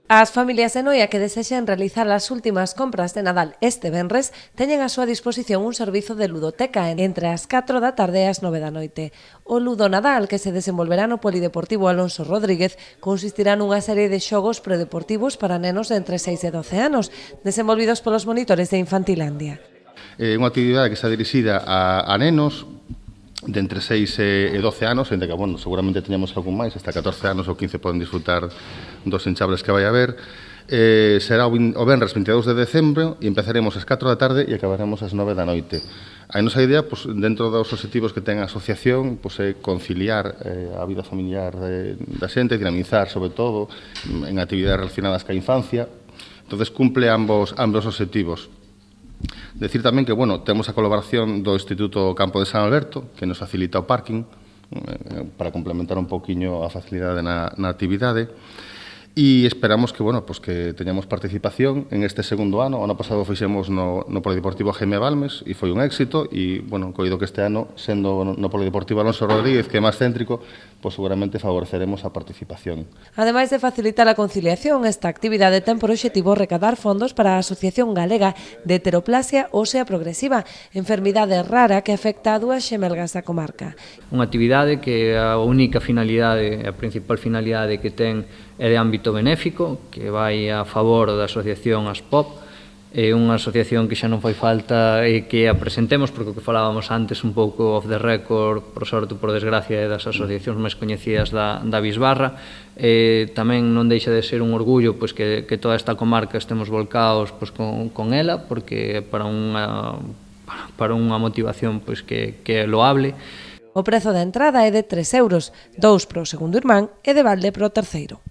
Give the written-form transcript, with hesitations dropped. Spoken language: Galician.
As familias de Noia que desexen realizar as últimas compras de Nadal este venres teñen a súa disposición un servizo de ludoteca entre as 4 da tarde e as 9 da noite. O Ludo Nadal, que se desenvolverá no Polideportivo Alonso Rodríguez, consistirá nunha serie de xogos predeportivos para nenos de entre 6 e 12 anos, desenvolvidos polos monitores de Infantilandia. É unha actividade que está dirixida a nenos de entre 6 e 12 anos, ainda que, bueno, seguramente teñamos algún máis, hasta 14 anos ou 15 poden disfrutar dos enxables que vai haber. Será o venres 22 de decembro e empezaremos ás 4 da tarde e acabaremos ás 9 da noite. A nosa idea, dentro dos obxectivos que ten a asociación, é conciliar a vida familiar da xente, dinamizar, sobre todo, en actividades relacionadas ca infancia. Entonces, cumple ambos obxectivos. Decir tamén que, bueno, temos a colaboración do Instituto Campo de San Alberto, que nos facilita o parking, para complementar un pouquiño a facilidade na actividade. E esperamos que, bueno, que teñamos participación en este segundo ano. O ano pasado fixemos no Polideportivo Jaime Balmes e foi un éxito e, bueno, coido que este ano, sendo no Polideportivo Alonso Rodríguez, que é máis céntrico, seguramente favoreceremos a participación. Ademais de facilitar a conciliación, esta actividade ten por obxectivo recadar fondos para a Asociación Galega de Heteroplasia Ósea Progresiva, enfermidade rara que afecta a 2 xemelgas da comarca. Unha actividade que a única finalidade, a principal finalidade que ten é de ámbito benéfico, que vai a favor da asociación ASPOP, é unha asociación que xa non fai falta que a presentemos, porque o que falábamos antes un pouco off the record, por sorte ou por desgracia, é das asociacións máis coñecidas da Bisbarra. Tamén non deixa de ser un orgullo que toda esta comarca estemos volcados con ela, porque para unha motivación que é loable. O prezo da entrada é de 3 euros, 2 para o segundo irmán e de balde para o terceiro.